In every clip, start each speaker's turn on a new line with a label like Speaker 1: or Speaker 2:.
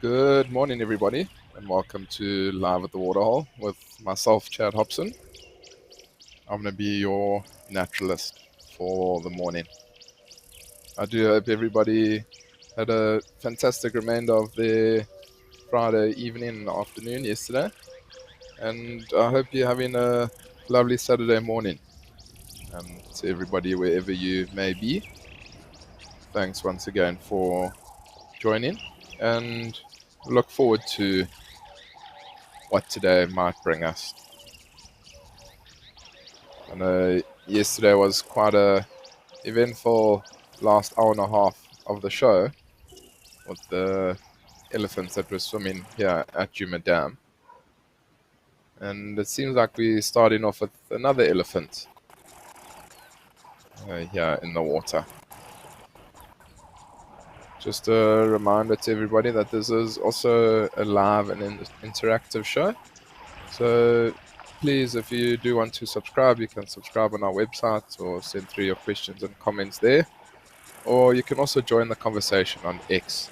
Speaker 1: Good morning, everybody, and welcome to Live at the Waterhole with myself, Chad Hobson. I'm going to be your naturalist for the morning. I do hope everybody had a fantastic remainder of their Friday evening and afternoon yesterday, and I hope you're having a lovely Saturday morning. To everybody, wherever you may be, thanks once again for joining, and look forward to what today might bring us. I know yesterday was quite a eventful last hour and a half of the show with the elephants that were swimming here at Juma Dam. And it seems like we're starting off with another elephant here in the water. Just a reminder to everybody that this is also a live and interactive show. So please, if you do want to subscribe, you can subscribe on our website or send through your questions and comments there. Or you can also join the conversation on X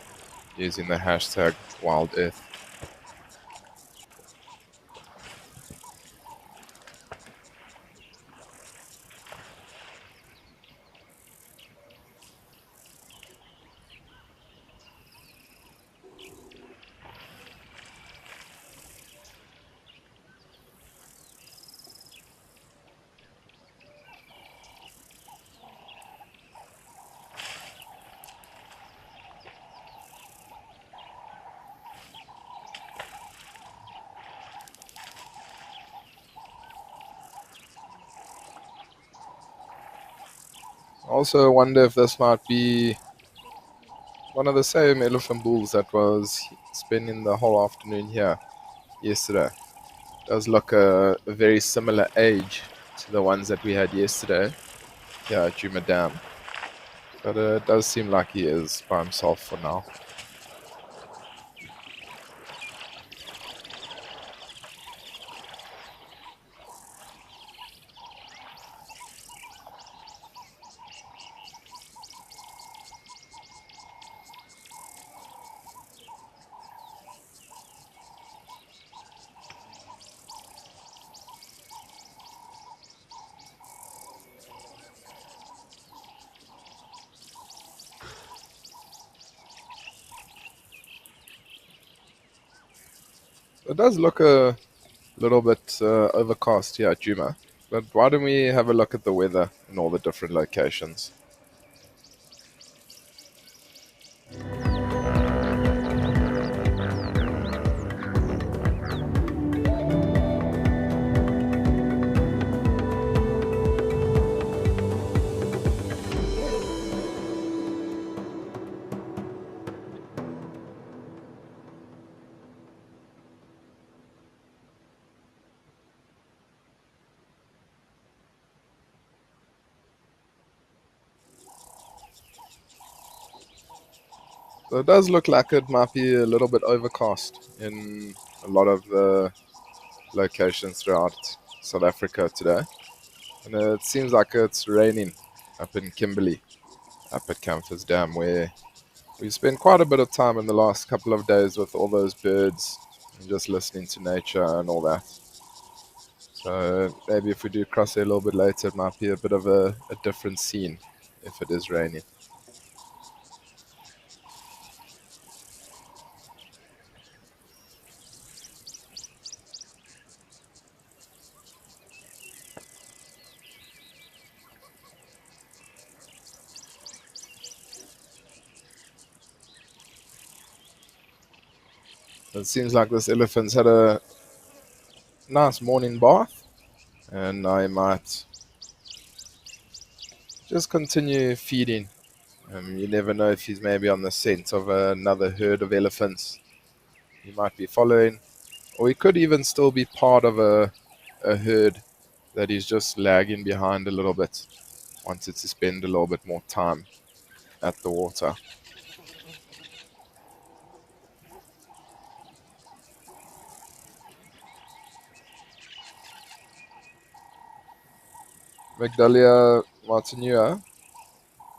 Speaker 1: using the hashtag WildEarth. Also, wonder if this might be one of the same elephant bulls that was spending the whole afternoon here yesterday. Does look a very similar age to the ones that we had yesterday here at Juma Dam. But it does seem like he is by himself for now. It does look a little bit overcast here at Juma. But why don't we have a look at the weather in all the different locations? So it does look like it might be a little bit overcast in a lot of the locations throughout South Africa today. And it seems like it's raining up in Kimberley, up at Camphors Dam, where we spent quite a bit of time in the last couple of days with all those birds and just listening to nature and all that. So maybe if we do cross there a little bit later, it might be a bit of a different scene if it is raining. It seems like this elephant's had a nice morning bath, and I might just continue feeding. You never know if he's maybe on the scent of another herd of elephants he might be following, or he could even still be part of a herd that he's just lagging behind a little bit, wanted to spend a little bit more time at the water. Magdalia Martinua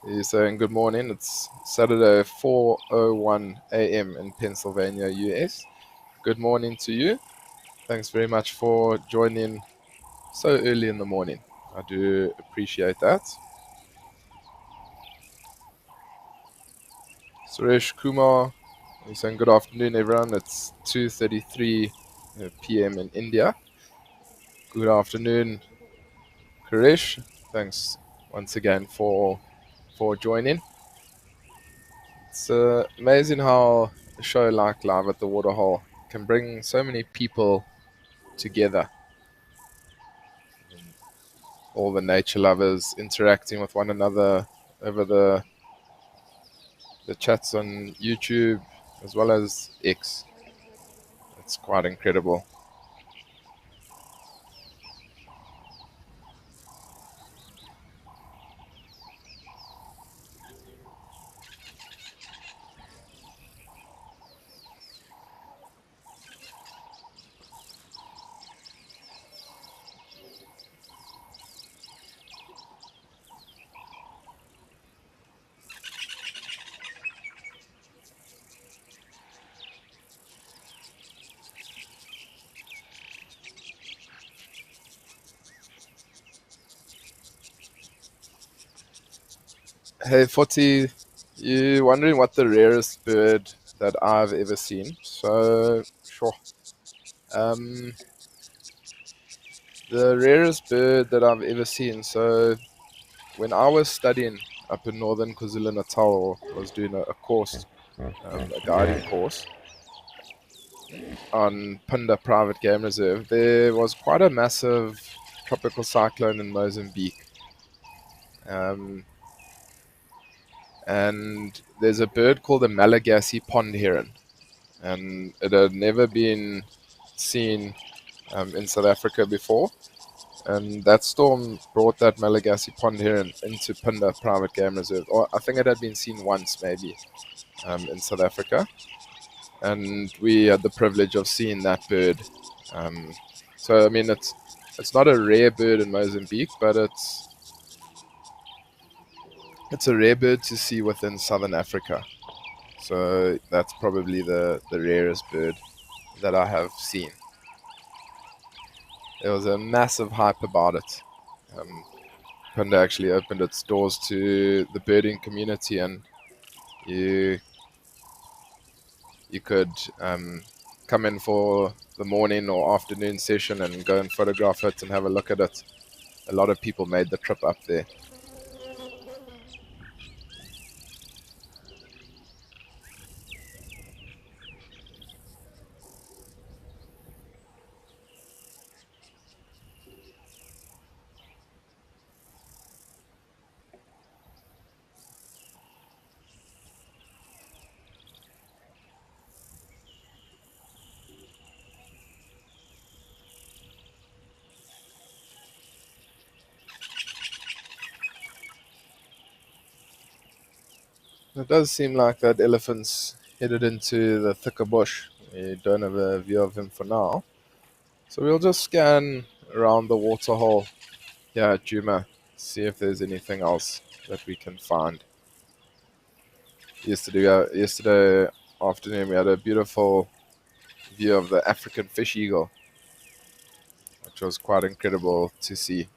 Speaker 1: You're saying good morning. It's Saturday, 4:01 a.m. in Pennsylvania, US. Good morning to you. Thanks very much for joining so early in the morning. I do appreciate that. Suresh Kumar, you're saying good afternoon, everyone. It's 2:33 p.m. in India. Good afternoon, Kuresh. Thanks once again for joining. It's amazing how a show like Live at the Waterhole can bring so many people together. All the nature lovers interacting with one another over the chats on YouTube as well as X. It's quite incredible. Hey, Foti, you wondering what the rarest bird that I've ever seen? So, sure. Um, the rarest bird that I've ever seen. So, when I was studying up in northern KwaZulu-Natal, I was doing a course, a guiding course on Punda Private Game Reserve. There was quite a massive tropical cyclone in Mozambique. And there's a bird called the Malagasy pond heron, and it had never been seen in South Africa before. And that storm brought that Malagasy pond heron into Punda Private Game Reserve. Or I think it had been seen once, maybe, in South Africa. And we had the privilege of seeing that bird. So I mean, it's not a rare bird in Mozambique, but it's a rare bird to see within Southern Africa. So that's probably the rarest bird that I have seen. There was a massive hype about it. Punda actually opened its doors to the birding community, and you could come in for the morning or afternoon session and go and photograph it and have a look at it. A lot of people made the trip up there. It does seem like that elephant's headed into the thicker bush. We don't have a view of him for now. So we'll just scan around the waterhole here at Juma, see if there's anything else that we can find. Yesterday afternoon, we had a beautiful view of the African fish eagle, which was quite incredible to see.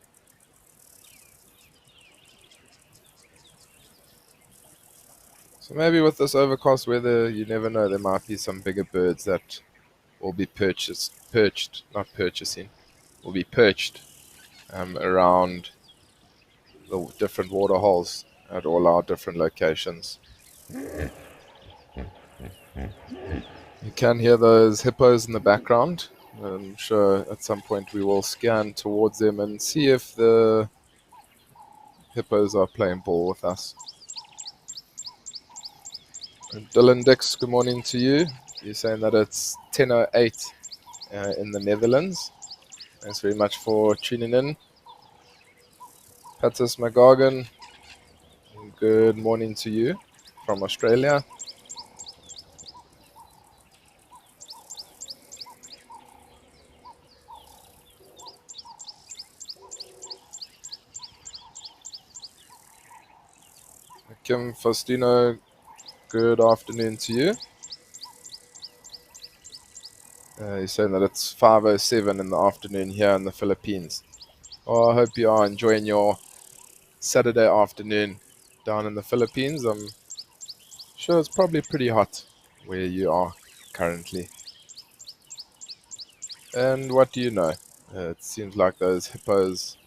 Speaker 1: So maybe with this overcast weather, you never know, there might be some bigger birds that will be will be perched around the different water holes at all our different locations. You can hear those hippos in the background. I'm sure at some point we will scan towards them and see if the hippos are playing ball with us. And Dylan Dix, good morning to you. You're saying that it's 10:08 in the Netherlands. Thanks very much for tuning in. Patus McGargan, good morning to you from Australia. Kim Faustino, good afternoon to you. He's saying that it's 5:07 in the afternoon here in the Philippines. Well, I hope you are enjoying your Saturday afternoon down in the Philippines. I'm sure it's probably pretty hot where you are currently. And what do you know? It seems like those hippos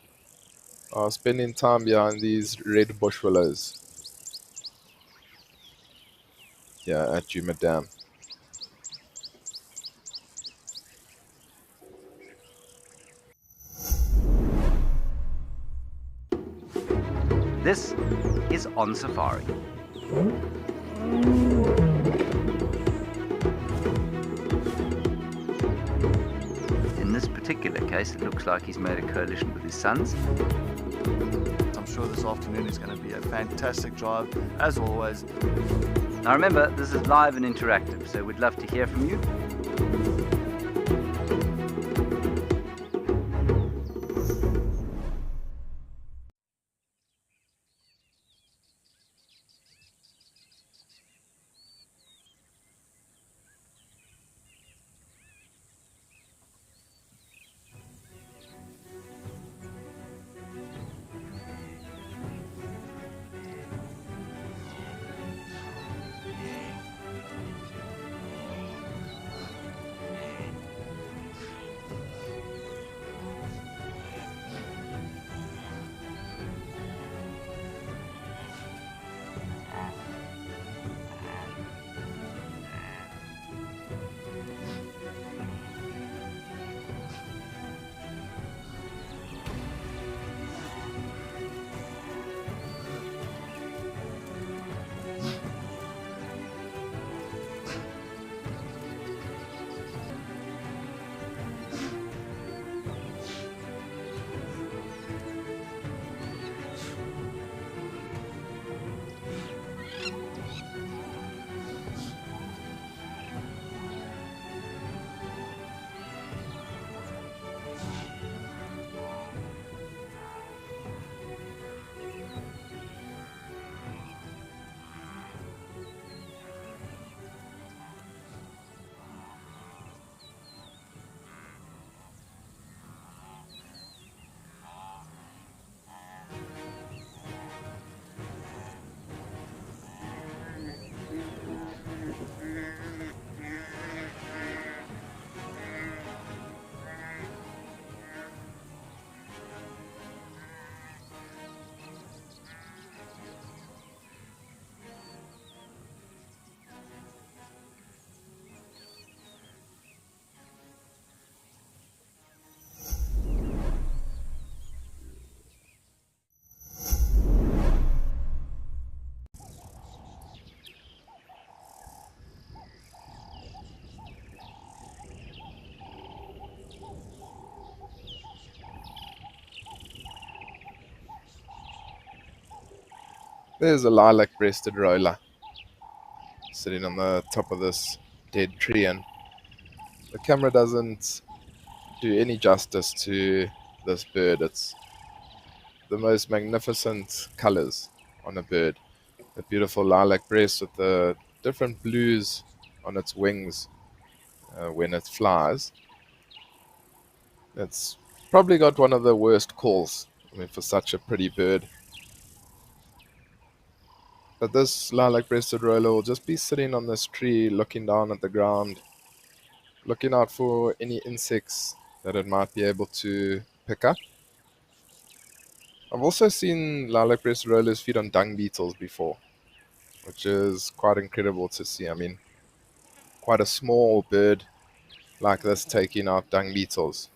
Speaker 1: are spending time behind these red bush willows here at Juma Dam.
Speaker 2: This is On Safari. In this particular case, it looks like he's made a coalition with his sons.
Speaker 3: I'm sure this afternoon is going to be a fantastic drive, as always.
Speaker 2: Now remember, this is live and interactive, so we'd love to hear from you.
Speaker 1: There's a lilac-breasted roller sitting on the top of this dead tree, and the camera doesn't do any justice to this bird. It's the most magnificent colors on a bird. A beautiful lilac breast with the different blues on its wings when it flies. It's probably got one of the worst calls, for such a pretty bird. But this lilac-breasted roller will just be sitting on this tree looking down at the ground, looking out for any insects that it might be able to pick up. I've also seen lilac-breasted rollers feed on dung beetles before, which is quite incredible to see. Quite a small bird like this taking out dung beetles.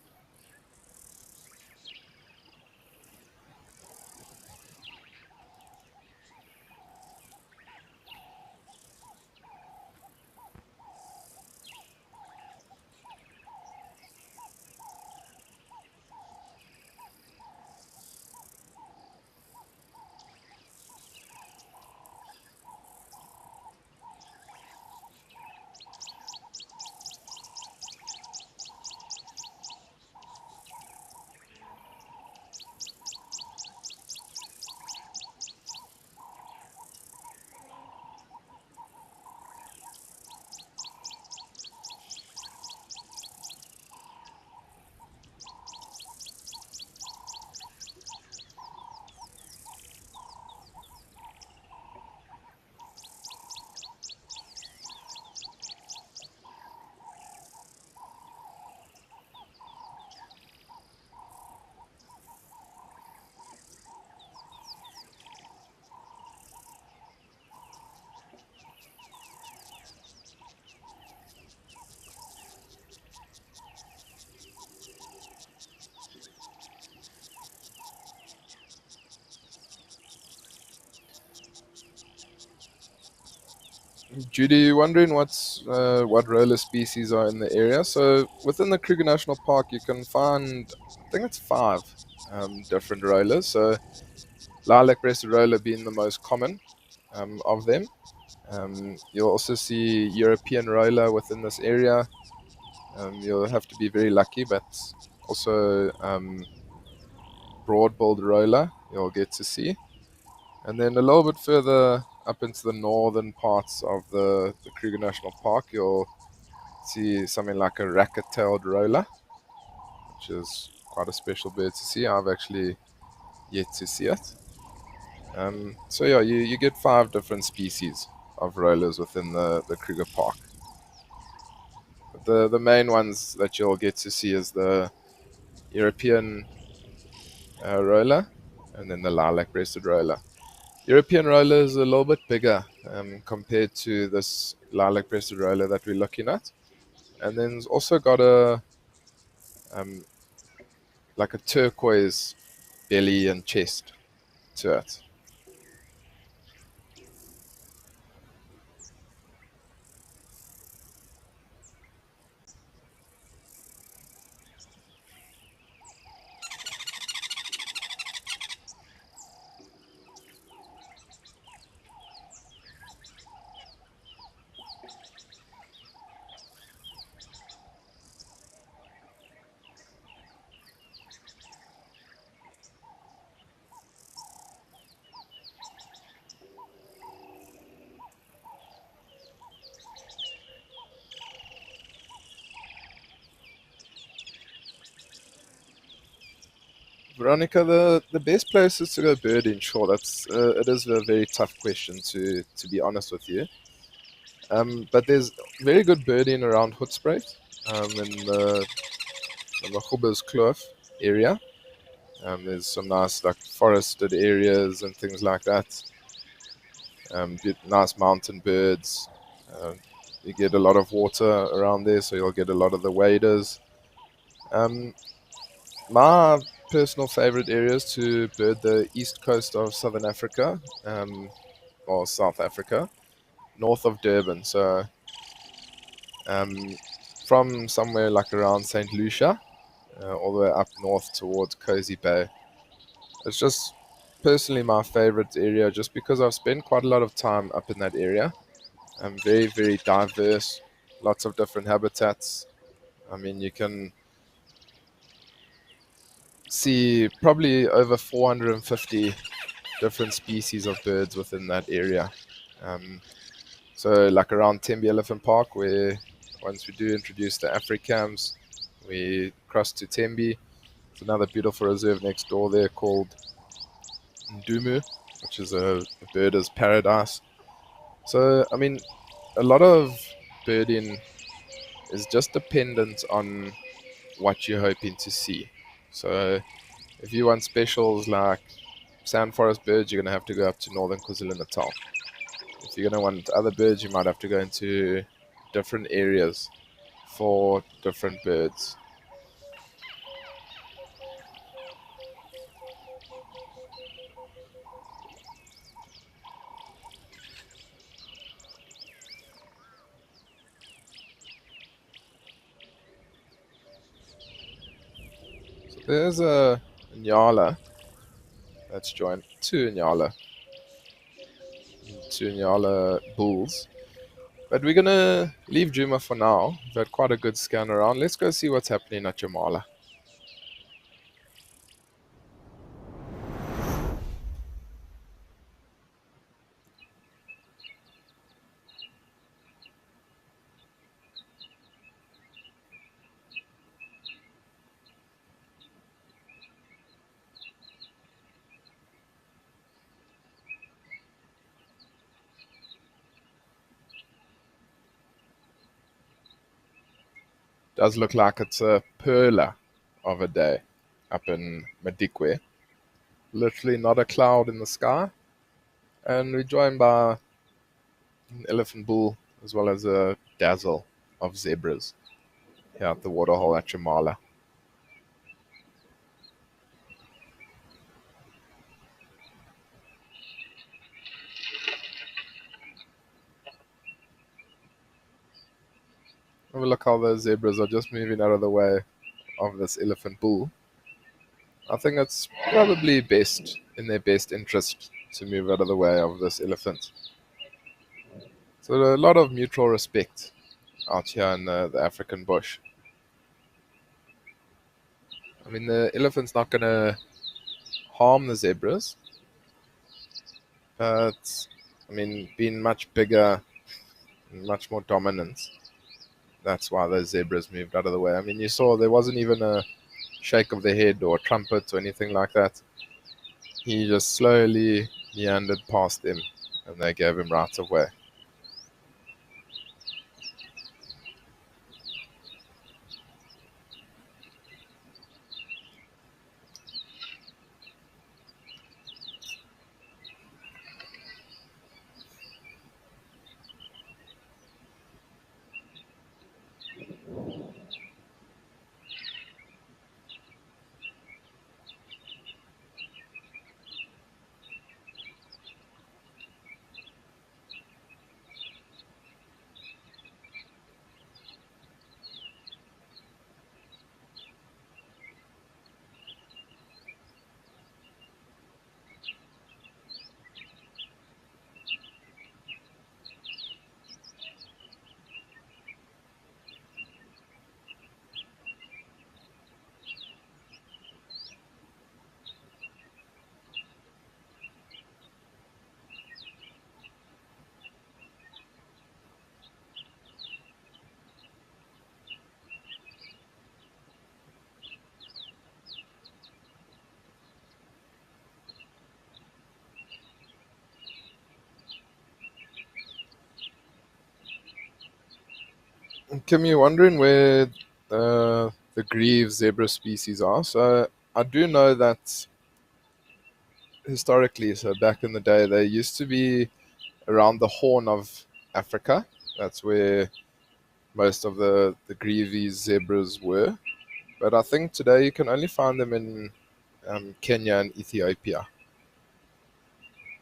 Speaker 1: Judy, you're wondering what roller species are in the area. So within the Kruger National Park, you can find, I think it's five different rollers. So lilac-breasted roller being the most common of them. You'll also see European roller within this area. You'll have to be very lucky, but also broad-billed roller you'll get to see. And then a little bit further up into the northern parts of the Kruger National Park, you'll see something like a racket-tailed roller, which is quite a special bird to see. I've actually yet to see it. So yeah, you get five different species of rollers within the Kruger Park. But the main ones that you'll get to see is the European roller and then the lilac-breasted roller. European roller is a little bit bigger compared to this lilac-breasted roller that we're looking at. And then it's also got um, like a turquoise belly and chest to it. Veronica, the best places to go birding, sure, it is a very tough question to be honest with you. But there's very good birding around Hoedspruit, in the Hubbers Kloof area. There's some nice like forested areas and things like that. Nice mountain birds. You get a lot of water around there, so you'll get a lot of the waders. Um, my personal favorite areas to bird the east coast of Southern Africa, or South Africa, north of Durban. So um, from somewhere like around St. Lucia, all the way up north towards Cozy Bay. It's just personally my favorite area just because I've spent quite a lot of time up in that area. Very, very diverse, lots of different habitats. I mean, you can see probably over 450 different species of birds within that area. Um, so, like around Tembe Elephant Park, where once we do introduce the Africams, we cross to Tembe. It's another beautiful reserve next door there called Ndumu, which is a birder's paradise. So, I mean, a lot of birding is just dependent on what you're hoping to see. So, if you want specials like sandforest birds, you're going to have to go up to northern KwaZulu-Natal. If you're going to want other birds, you might have to go into different areas for different birds. So there's a Nyala that's joined two Nyala bulls. But we're going to leave Juma for now. We've had quite a good scan around. Let's go see what's happening at Jamala. Does look like it's a perler of a day up in Madikwe. Literally not a cloud in the sky. And we're joined by an elephant bull as well as a dazzle of zebras here at the Waterhole at Jamala. Have a look how the zebras are just moving out of the way of this elephant bull. I think it's probably best in their best interest to move out of the way of this elephant. So a lot of mutual respect out here in the African bush. I mean, the elephant's not going to harm the zebras, but I mean, being much bigger, much more dominant, that's why those zebras moved out of the way. I mean, you saw there wasn't even a shake of the head or a trumpet or anything like that. He just slowly meandered past them, and they gave him right of way. Kim, you're wondering where the grieve zebra species are. So I do know that historically, so back in the day, they used to be around the Horn of Africa. That's where most of the greavy zebras were. But I think today you can only find them in Kenya and Ethiopia.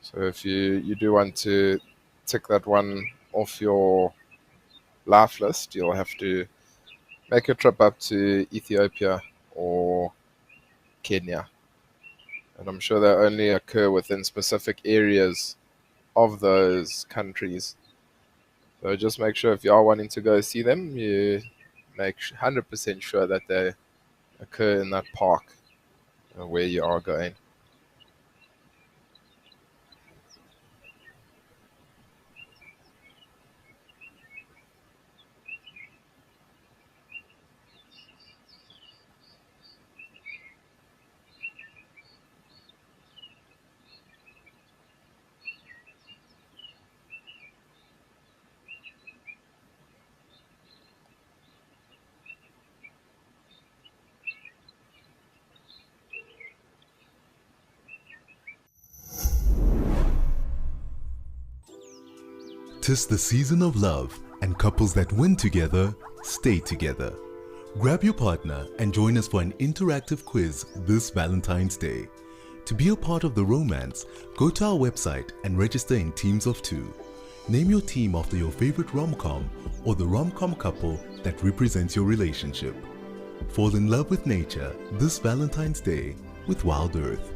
Speaker 1: So if you do want to tick that one off your life list, you'll have to make a trip up to Ethiopia or Kenya. And I'm sure they only occur within specific areas of those countries. So just make sure if you are wanting to go see them, you make 100% sure that they occur in that park where you are going.
Speaker 4: Tis the season of love, and couples that win together stay together. Grab your partner and join us for an interactive quiz this Valentine's Day. To be a part of the romance, go to our website and register in teams of 2. Name your team after your favorite rom-com or the rom-com couple that represents your relationship. Fall in love with nature this Valentine's Day with WildEarth.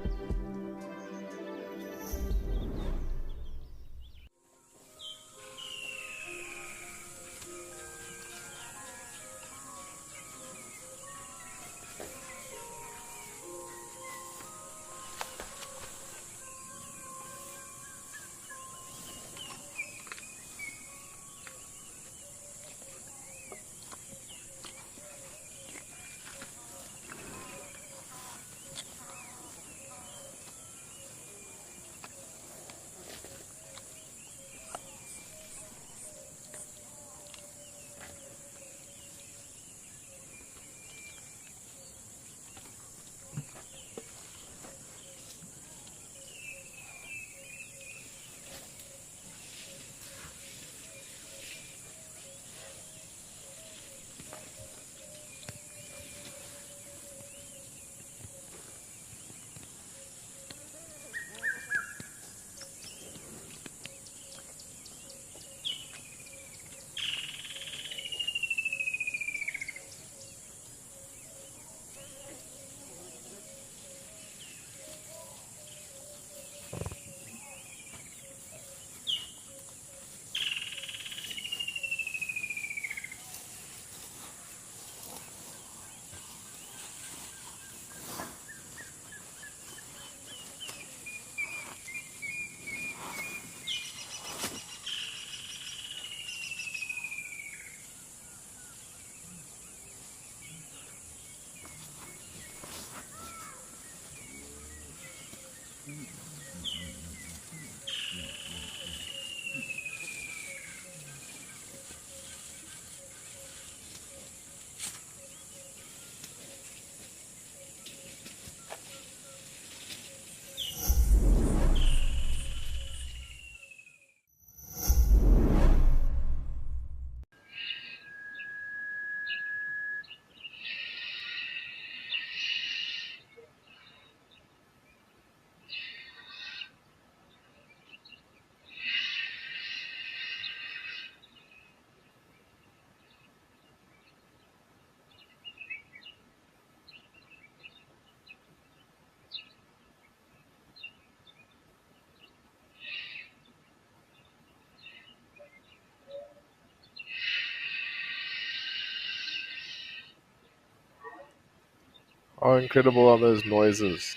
Speaker 1: How incredible are those noises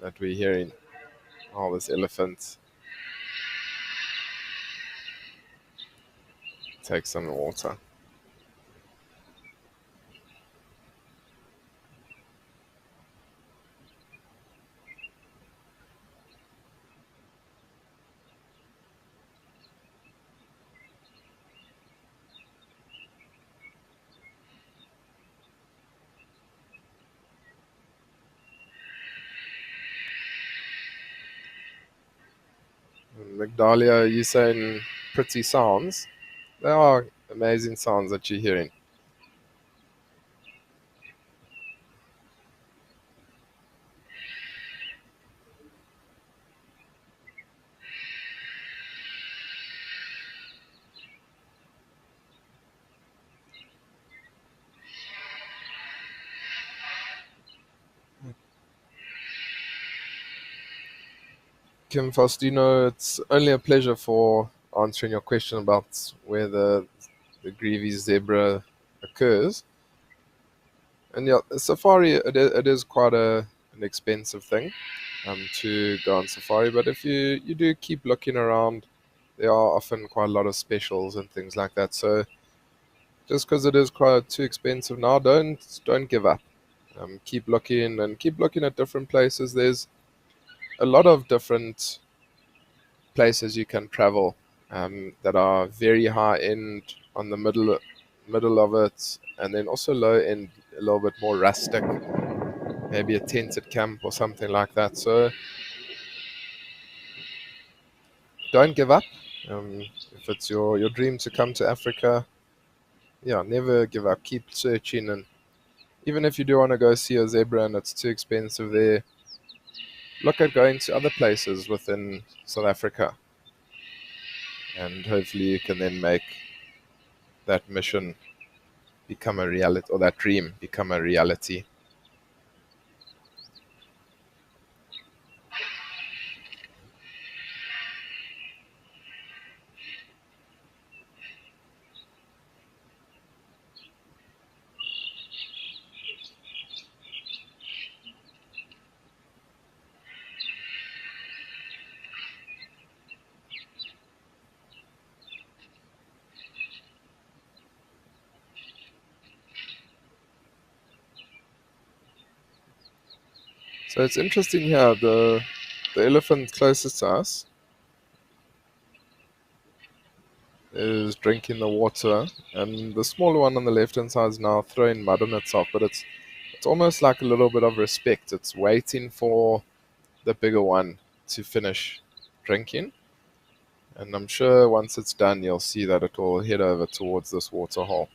Speaker 1: that we're hearing? Oh, this elephant takes some water. Migdalia, you saying pretty sounds. They are amazing sounds that you're hearing. Kim Faustino, it's only a pleasure for answering your question about where the greavy zebra occurs. And yeah, safari, it is quite an expensive thing to go on safari. But if you do keep looking around, there are often quite a lot of specials and things like that. So just because it is quite too expensive now, don't give up. Keep looking and keep looking at different places. There's a lot of different places you can travel that are very high end on the middle of it, and then also low end, a little bit more rustic, maybe a tented camp or something like that. So don't give up. If it's your dream to come to Africa, yeah, never give up. Keep searching, and even if you do want to go see a zebra and it's too expensive there, look at going to other places within South Africa, and hopefully you can then make that mission become a reality, or that dream become a reality. So it's interesting here, the elephant closest to us is drinking the water, and the smaller one on the left hand side is now throwing mud on itself, but it's almost like a little bit of respect. It's waiting for the bigger one to finish drinking, and I'm sure once it's done you'll see that it will head over towards this water hole.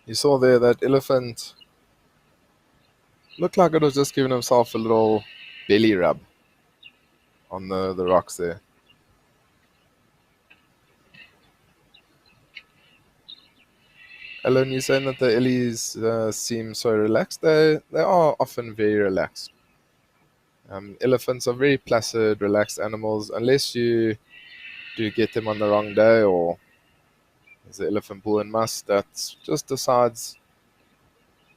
Speaker 1: You saw there that elephant looked like it was just giving himself a little belly rub on the rocks there. Alan, you're saying that the Ellies seem so relaxed. They are often very relaxed. Elephants are very placid, relaxed animals, unless you do get them on the wrong day, or there's the elephant bull in must that just decides,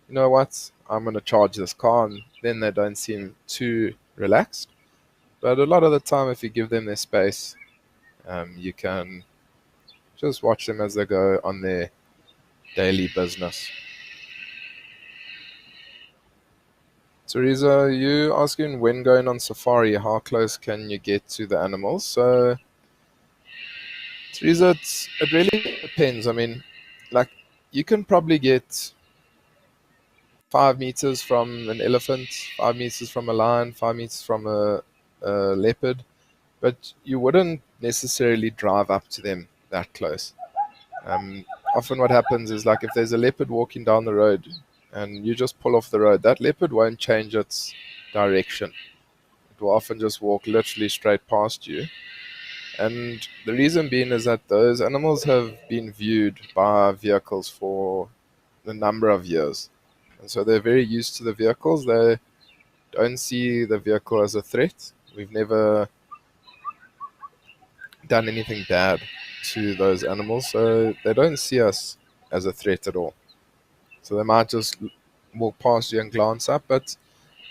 Speaker 1: you know what, I'm going to charge this car, and then they don't seem too relaxed. But a lot of the time, if you give them their space, you can just watch them as they go on their daily business. Teresa, you asking when going on safari, how close can you get to the animals? So, Teresa, it really depends. I mean, like, you can probably get 5 meters from an elephant, 5 meters from a lion, 5 meters from a leopard, but you wouldn't necessarily drive up to them that close. Um, Often, what happens is, like, if there's a leopard walking down the road and you just pull off the road, that leopard won't change its direction. It will often just walk literally straight past you. And the reason being is that those animals have been viewed by vehicles for a number of years. And so they're very used to the vehicles. They don't see the vehicle as a threat. We've never done anything bad to those animals, so they don't see us as a threat at all. So they might just walk past you and glance up, but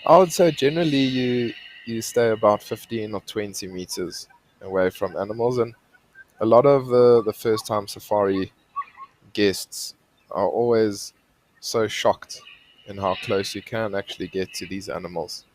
Speaker 1: I would say generally you stay about 15 or 20 meters away from animals, and a lot of the first time safari guests are always so shocked in how close you can actually get to these animals.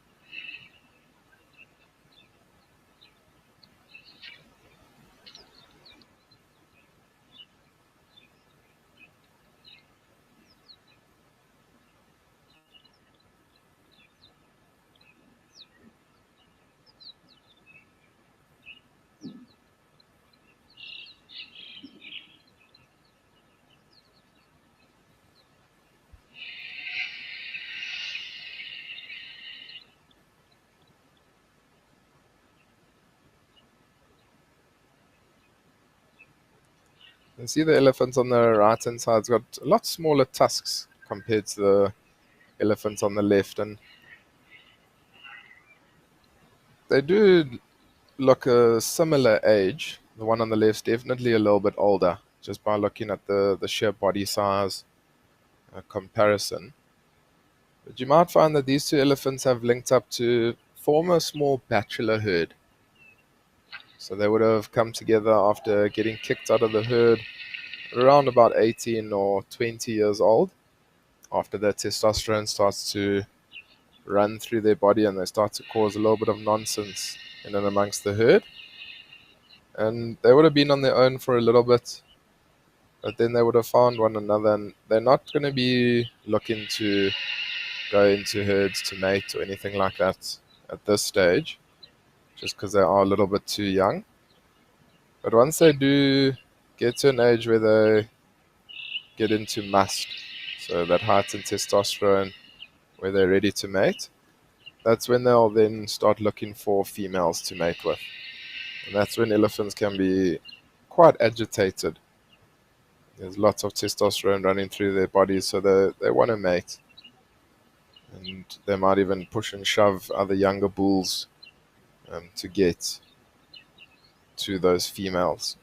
Speaker 1: You see the elephants on the right hand side's got a lot smaller tusks compared to the elephants on the left, and they do look a similar age. The one on the left's definitely a little bit older, just by looking at the sheer body size comparison. But you might find that these two elephants have linked up to form a small bachelor herd. So they would have come together after getting kicked out of the herd around about 18 or 20 years old, after their testosterone starts to run through their body and they start to cause a little bit of nonsense in and amongst the herd. And they would have been on their own for a little bit, but then they would have found one another, and they're not going to be looking to go into herds to mate or anything like that at this stage, just because they are a little bit too young. But once they do get to an age where they get into must, so that heightened testosterone where they're ready to mate, that's when they'll then start looking for females to mate with. And that's when elephants can be quite agitated. There's lots of testosterone running through their bodies, so they want to mate. And they might even push and shove other younger bulls to get to those females.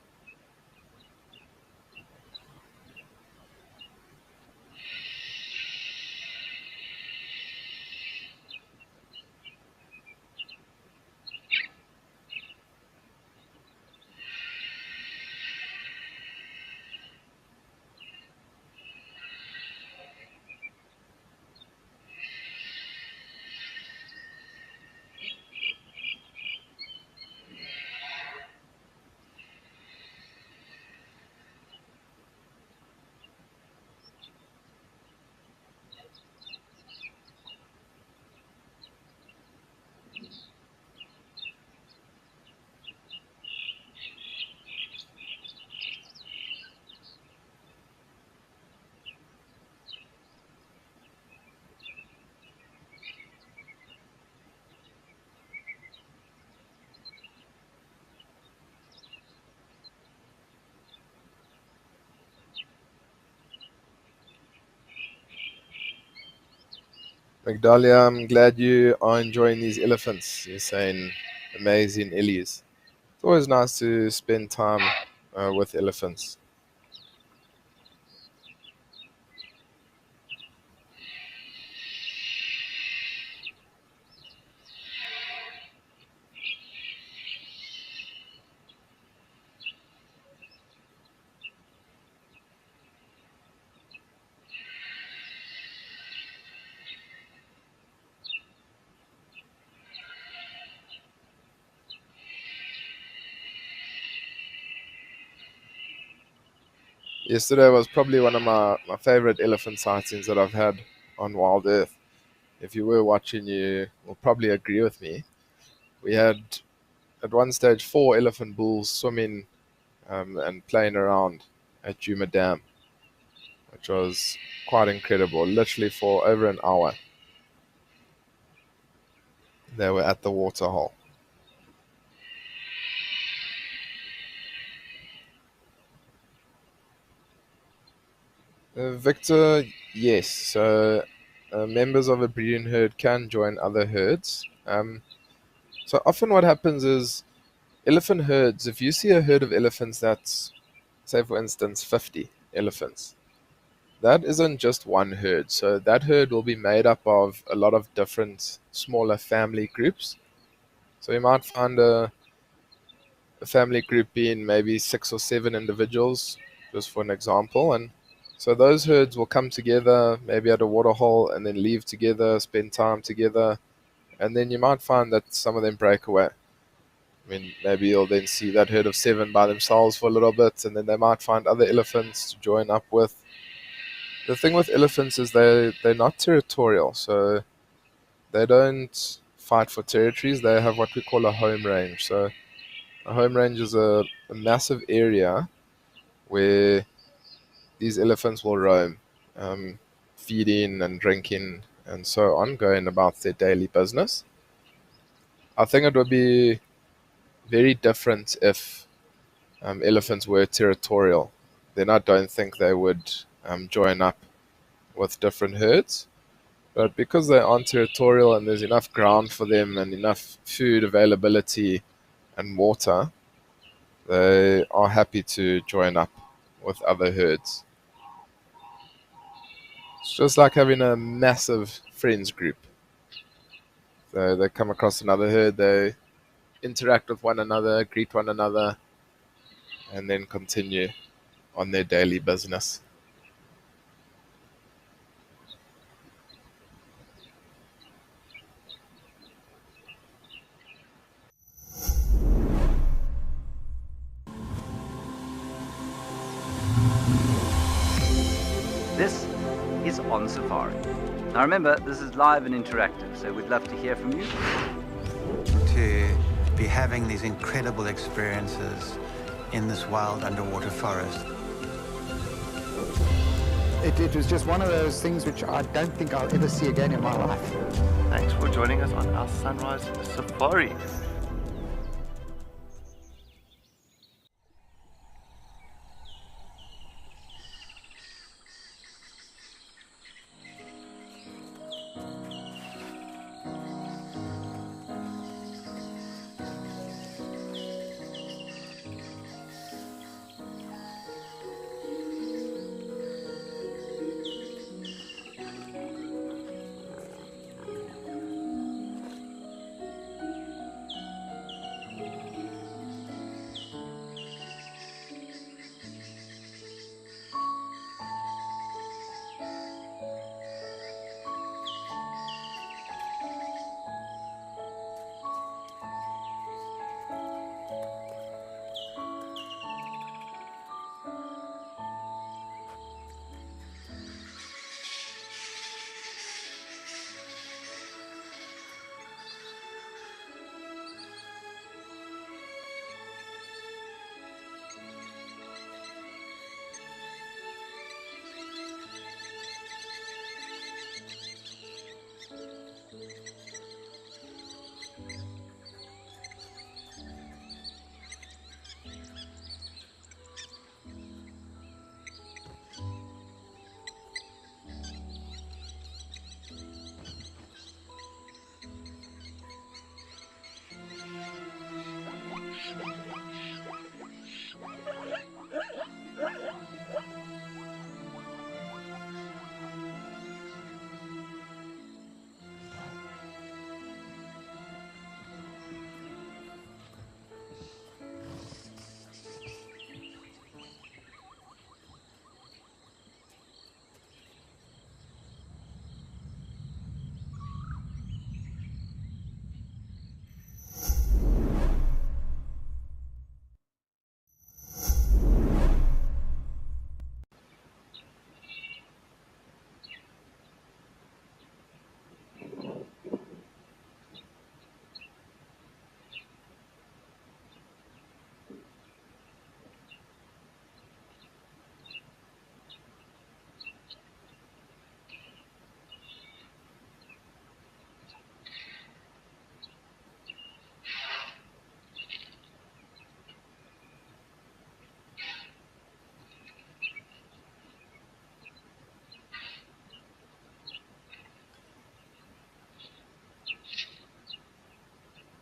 Speaker 1: Magdalia, I'm glad you are enjoying these elephants. You're saying amazing illies. It's always nice to spend time with elephants. Yesterday was probably one of my favorite elephant sightings that I've had on WildEarth. If you were watching, you will probably agree with me. We had at one stage 4 elephant bulls swimming and playing around at Juma Dam, which was quite incredible. Literally for over an hour, they were at the Waterhole. Victor, yes. So members of a breeding herd can join other herds. So often what happens is elephant herds, if you see a herd of elephants that's, say for instance, 50 elephants, that isn't just one herd. So that herd will be made up of a lot of different smaller family groups. So you might find a family group being maybe 6 or 7 individuals, just for an example. And so those herds will come together, maybe at a waterhole, and then leave together, spend time together. And then you might find that some of them break away. I mean, maybe you'll then see that herd of 7 by themselves for a little bit, and then they might find other elephants to join up with. The thing with elephants is they're not territorial, so they don't fight for territories. They have what we call a home range. So a home range is a massive area where these elephants will roam, feeding and drinking and so on, going about their daily business. I think it would be very different if elephants were territorial. Then I don't think they would join up with different herds. But because they aren't territorial and there's enough ground for them and enough food availability and water, they are happy to join up with other herds. It's just like having a massive friends group. So they come across another herd, they interact with one another, greet one another, and then continue on their daily business.
Speaker 2: This is On Safari. Now remember, this is live and interactive, so we'd love to hear from you.
Speaker 5: To be having these incredible experiences in this wild underwater forest.
Speaker 6: It was just one of those things which I don't think I'll ever see again in my life.
Speaker 3: Thanks for joining us on our Sunrise Safari.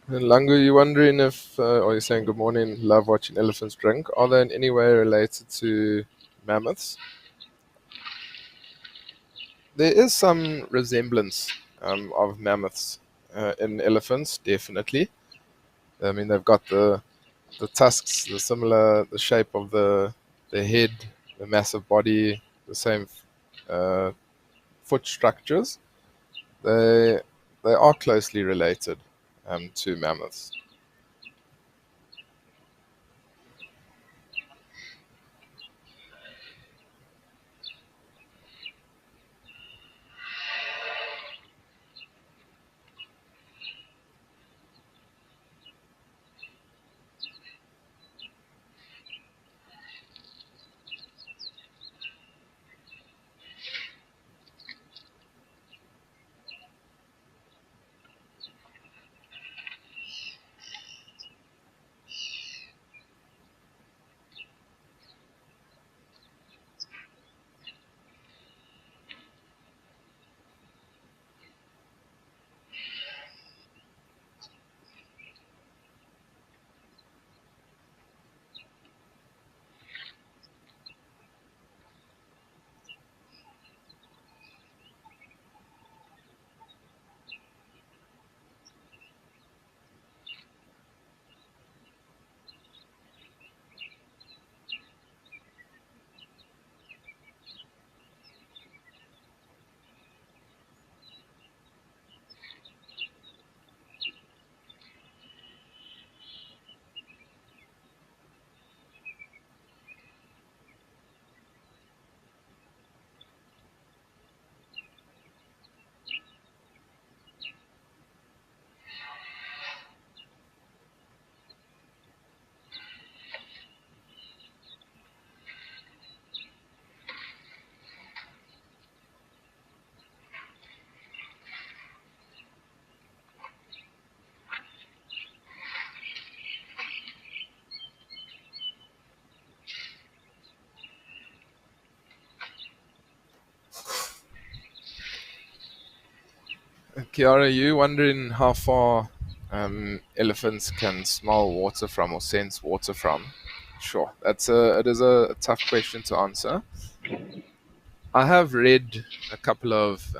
Speaker 1: And Langu, you wondering if, or you're saying good morning, love watching elephants drink. Are they in any way related to mammoths? There is some resemblance of mammoths in elephants, definitely. I mean, they've got the tusks, the shape of the head, the massive body, the same uh, foot structures. They they are closely related to mammoths. Kiara, you wondering how far elephants can smell water from or sense water from? Sure, it is a tough question to answer. I have read a couple of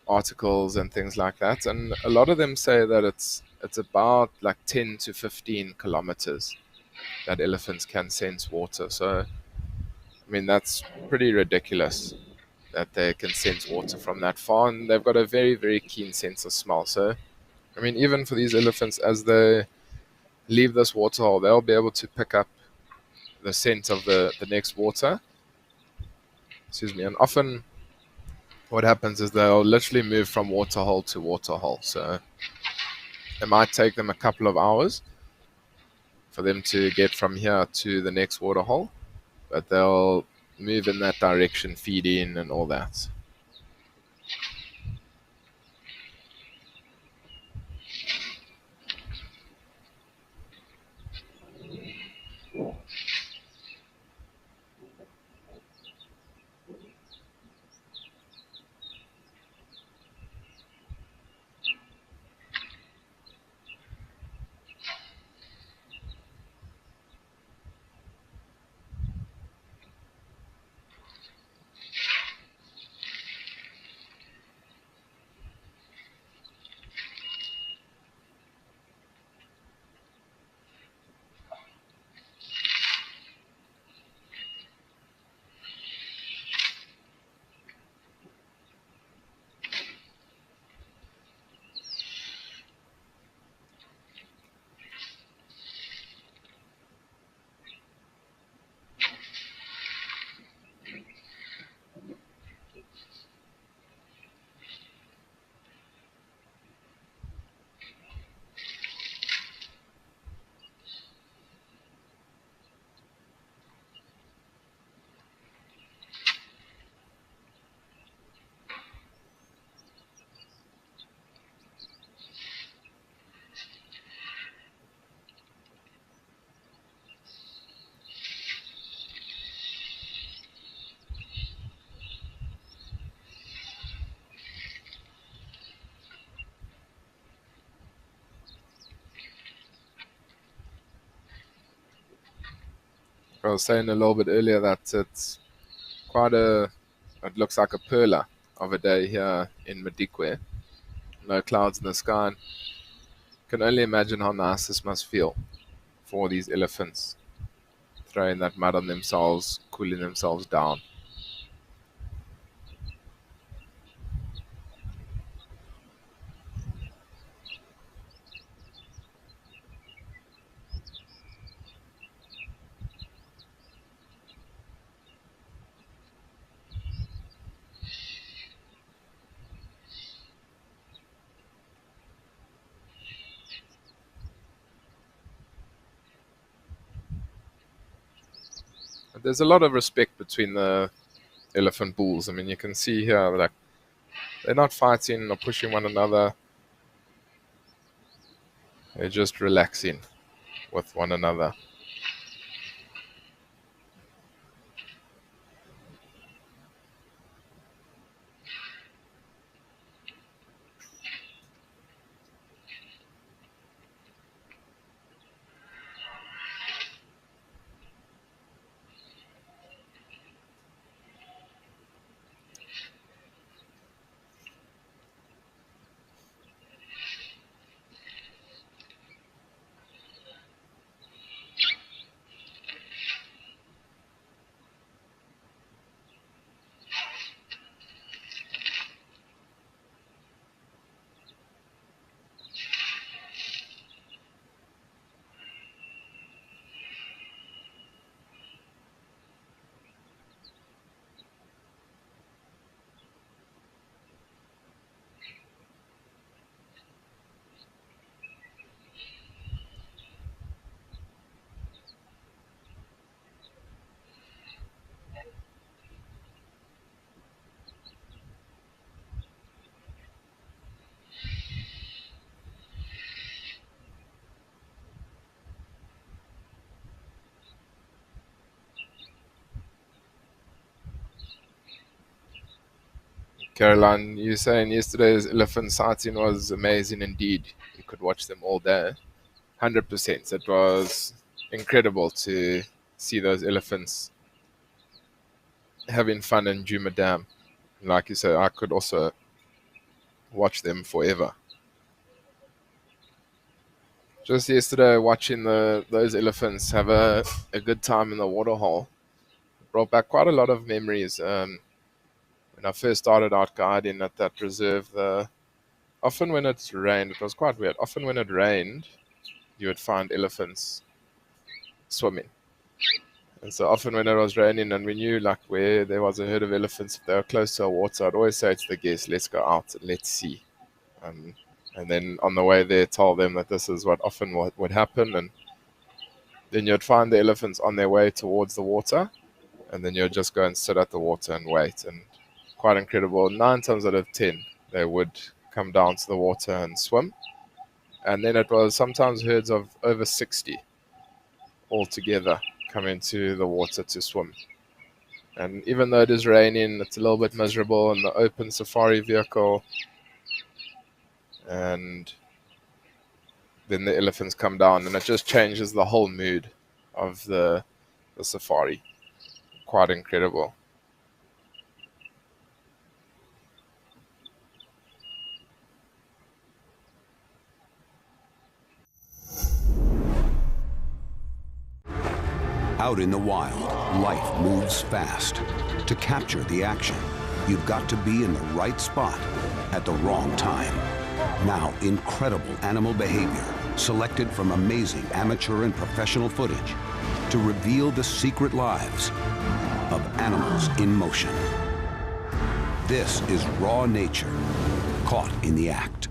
Speaker 1: articles and things like that, and a lot of them say that it's about like 10 to 15 kilometers that elephants can sense water. So, I mean, that's pretty ridiculous that they can sense water from that far, and they've got a very, very keen sense of smell. So, I mean, even for these elephants, as they leave this waterhole, they'll be able to pick up the scent of the next water. Excuse me. And often what happens is they'll literally move from waterhole to waterhole. So it might take them a couple of hours for them to get from here to the next waterhole, but they'll move in that direction, feed in and all that. I was saying a little bit earlier, that it's it looks like a perla of a day here in Madikwe. No clouds in the sky. Can only imagine how nice this must feel for these elephants, throwing that mud on themselves, cooling themselves down. But there's a lot of respect between the elephant bulls. I mean, you can see here, like, they're not fighting or pushing one another. They're just relaxing with one another. Caroline, you saying yesterday's elephant sighting was amazing indeed. You could watch them all day. 100%. It was incredible to see those elephants having fun in Juma Dam. Like you said, I could also watch them forever. Just yesterday, watching those elephants have a good time in the Waterhole brought back quite a lot of memories. When I first started out guiding at that reserve, often when it rained, it was quite weird. Often when it rained, you would find elephants swimming. And so often when it was raining and we knew like where there was a herd of elephants, if they were close to a water, I'd always say to the guests, let's go out and let's see. And then on the way there, tell them that this is what often would happen. And then you'd find the elephants on their way towards the water. And then you'd just go and sit at the water and wait. And quite incredible. 9 times out of 10, they would come down to the water and swim. And then it was sometimes herds of over 60 all together come into the water to swim. And even though it is raining, it's a little bit miserable in the open safari vehicle. And then the elephants come down, and it just changes the whole mood of the safari. Quite incredible.
Speaker 7: Out in the wild, life moves fast. To capture the action, you've got to be in the right spot at the wrong time. Now, incredible animal behavior, selected from amazing amateur and professional footage, to reveal the secret lives of animals in motion. This is raw nature, caught in the act.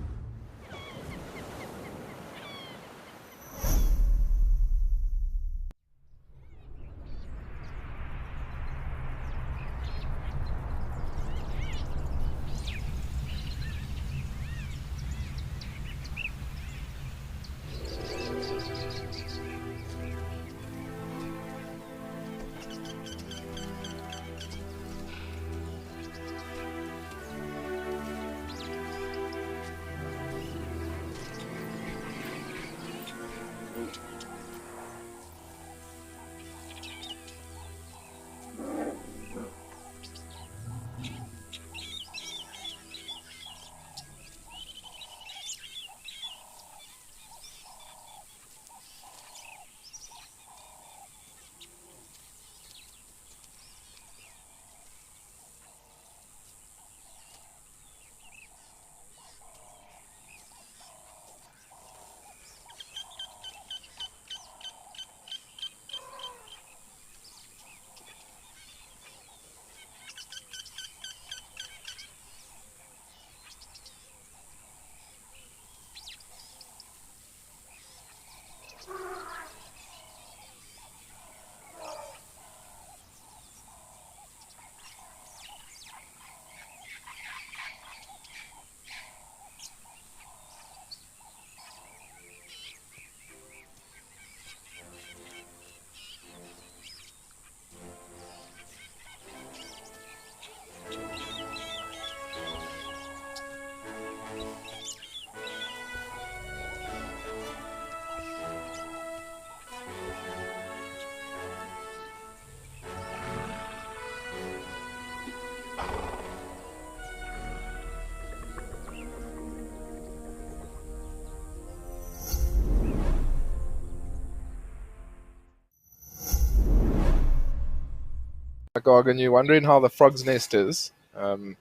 Speaker 1: McGargan, you're wondering how the frog's nest is. I'm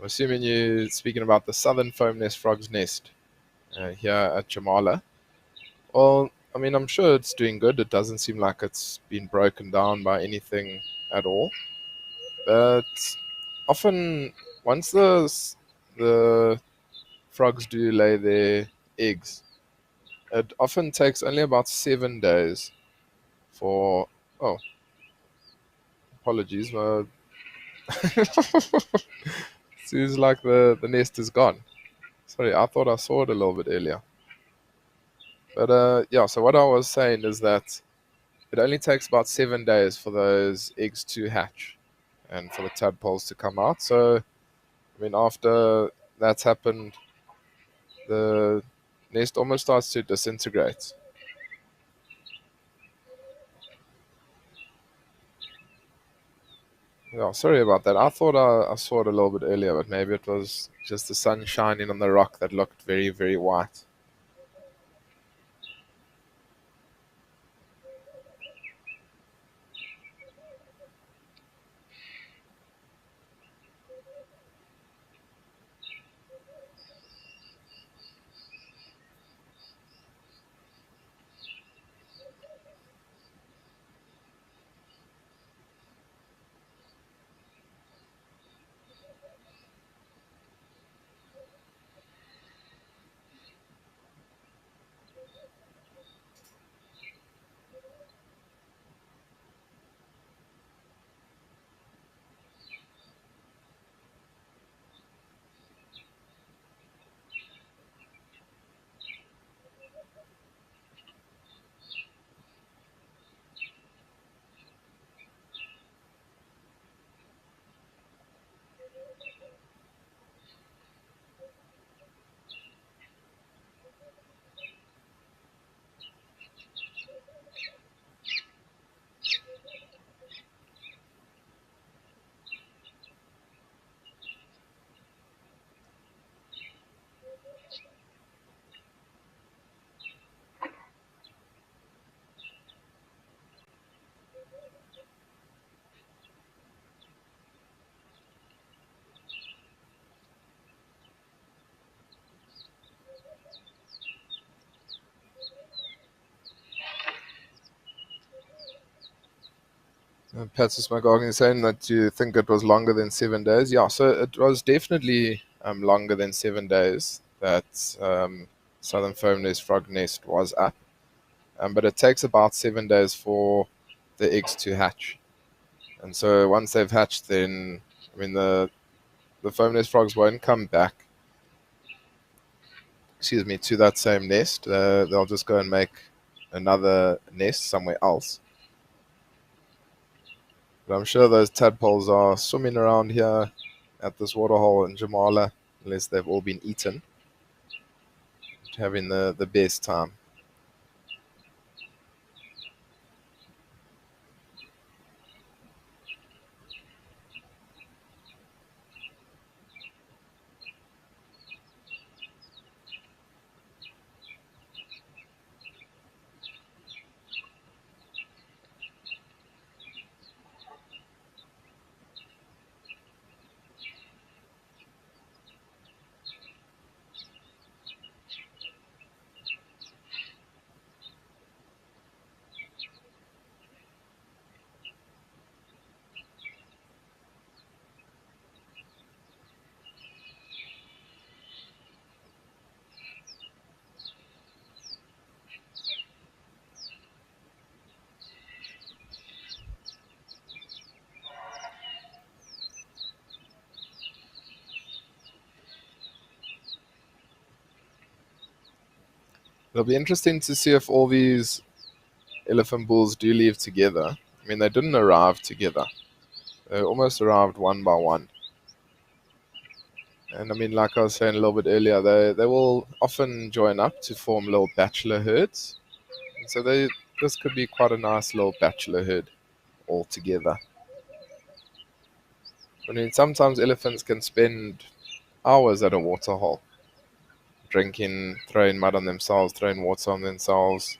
Speaker 1: assuming you're speaking about the southern foam nest frog's nest here at Jamala. Well, I mean, I'm sure it's doing good. It doesn't seem like it's been broken down by anything at all. But often, once the frogs do lay their eggs, it often takes only about 7 days for. Oh, apologies. Seems like the nest is gone. Sorry, I thought I saw it a little bit earlier. But yeah, so what I was saying is that it only takes about 7 days for those eggs to hatch and for the tadpoles to come out. So, I mean, after that's happened, the nest almost starts to disintegrate. Yeah, sorry about that. I thought I saw it a little bit earlier, but maybe it was just the sun shining on the rock that looked very, very white. Patsis McGargan is saying that you think it was longer than 7 days. Yeah, so it was definitely longer than 7 days that Southern Foam Nest Frog Nest was up. But it takes about 7 days for the eggs to hatch. And so once they've hatched, then, I mean, the foam nest frogs won't come back, to that same nest. They'll just go and make another nest somewhere else. But I'm sure those tadpoles are swimming around here at this waterhole in Jamala, unless they've all been eaten, having the best time. It'll be interesting to see if all these elephant bulls do leave together. I mean, they didn't arrive together. They almost arrived one by one. And I mean, like I was saying a little bit earlier, they will often join up to form little bachelor herds. And so this could be quite a nice little bachelor herd all together. I mean, sometimes elephants can spend hours at a waterhole, drinking, throwing mud on themselves, throwing water on themselves.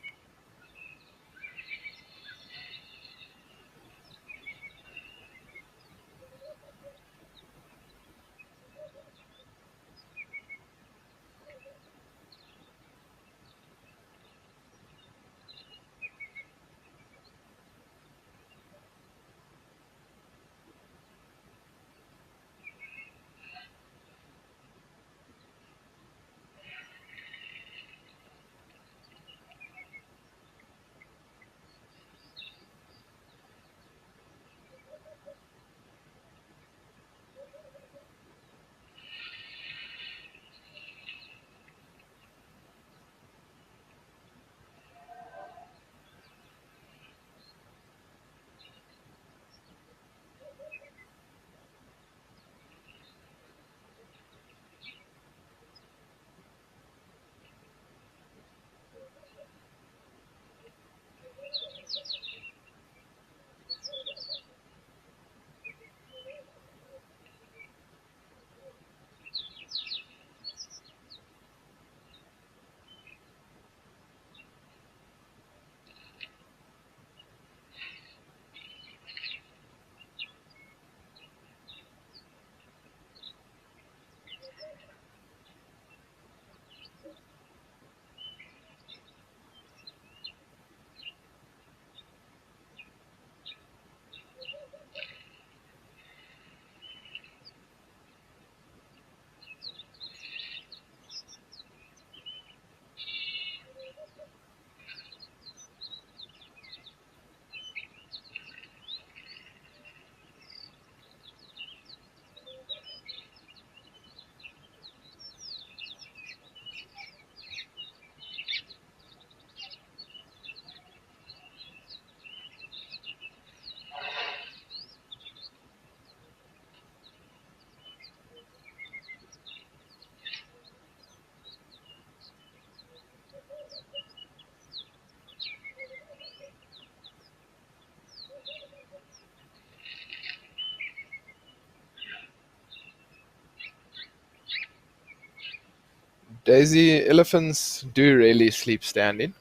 Speaker 1: Daisy, elephants do rarely sleep standing.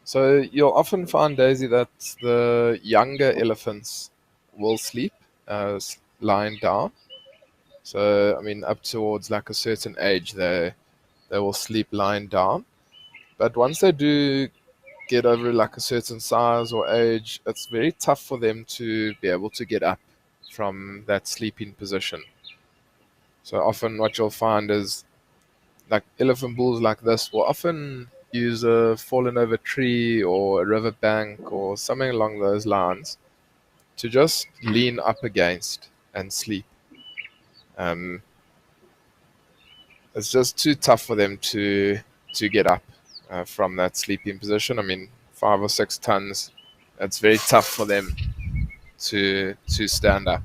Speaker 1: So you'll often find, Daisy, that the younger elephants will sleep lying down. So, I mean, up towards like a certain age, they will sleep lying down. But once they do get over like a certain size or age, it's very tough for them to be able to get up from that sleeping position. So often what you'll find is like elephant bulls like this will often use a fallen over tree or a river bank or something along those lines to just lean up against and sleep. Um, it's just too tough for them to get up from that sleeping position. I mean, 5 or 6 tons. It's very tough for them to stand up.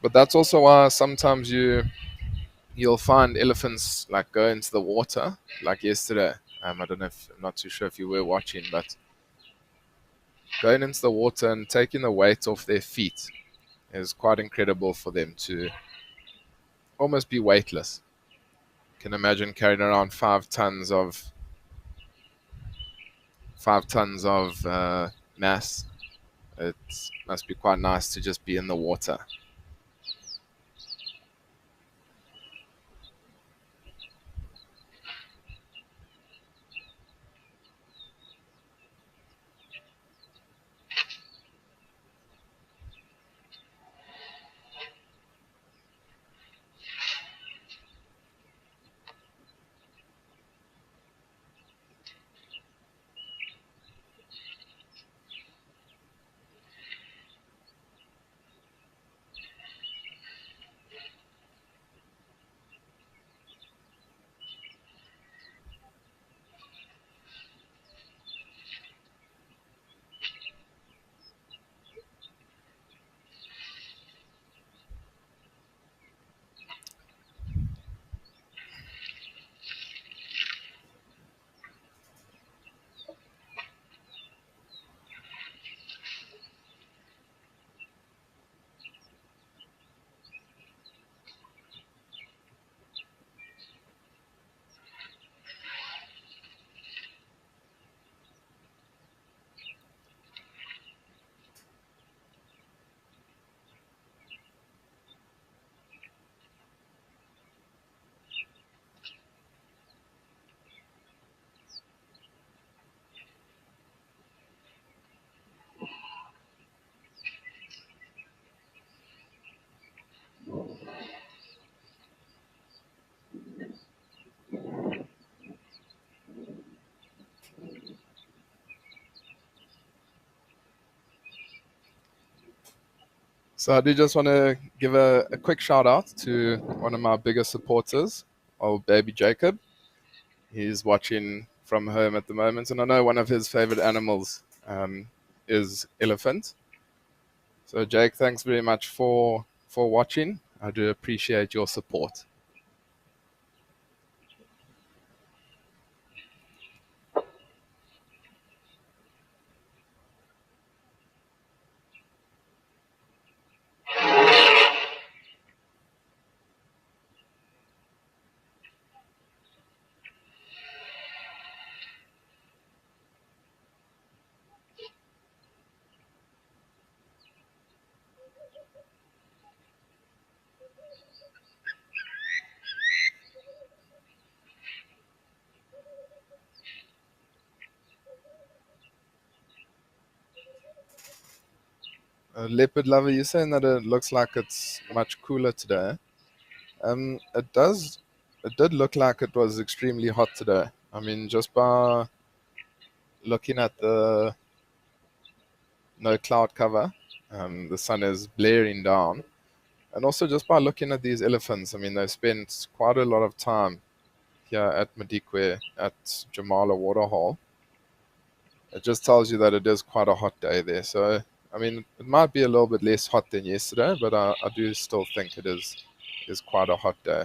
Speaker 1: But that's also why sometimes you'll find elephants like go into the water, like yesterday. I don't know if I'm not too sure if you were watching, but going into the water and taking the weight off their feet is quite incredible for them to almost be weightless. You can imagine carrying around 5 tons of mass. It must be quite nice to just be in the water. So I do just want to give a quick shout out to one of my biggest supporters, old baby Jacob. He's watching from home at the moment, and I know one of his favorite animals is elephant. So Jake, thanks very much for watching. I do appreciate your support. Leopard lover, you're saying that it looks like it's much cooler today. It does. It did look like it was extremely hot today. I mean, just by looking at the no cloud cover, the sun is blaring down, and also just by looking at these elephants, I mean, they spent quite a lot of time here at Madikwe at Jamala Waterhole. It just tells you that it is quite a hot day there. So, I mean, it might be a little bit less hot than yesterday, but I do still think it is quite a hot day.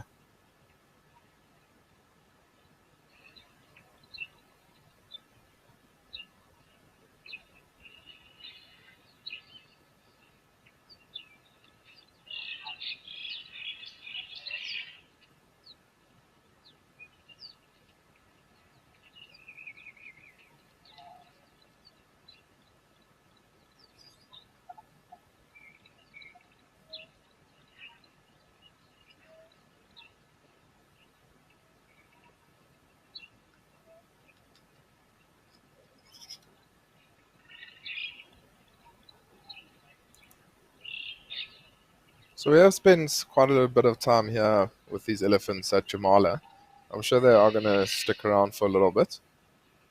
Speaker 1: So we have spent quite a little bit of time here with these elephants at Jamala. I'm sure they are going to stick around for a little bit.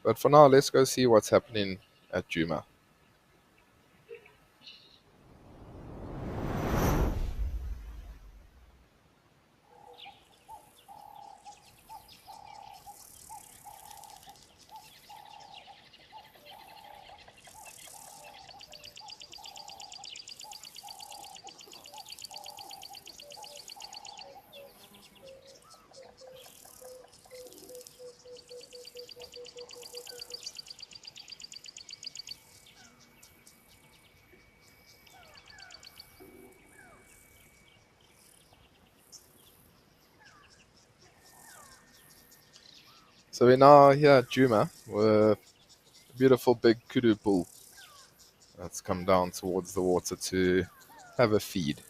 Speaker 1: But for now, let's go see what's happening at Juma. So we're now here at Juma with a beautiful big kudu bull that's come down towards the water to have a feed.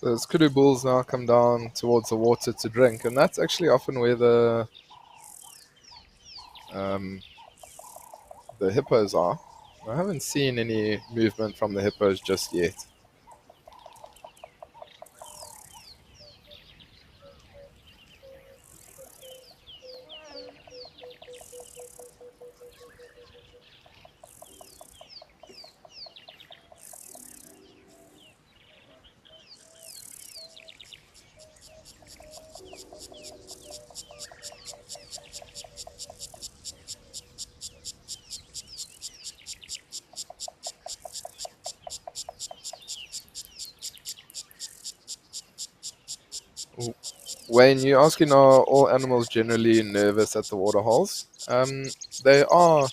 Speaker 1: So those kudu bulls now come down towards the water to drink, and that's actually often where um, the hippos are. I haven't seen any movement from the hippos just yet. Wayne, you're asking, are all animals generally nervous at the water holes? They are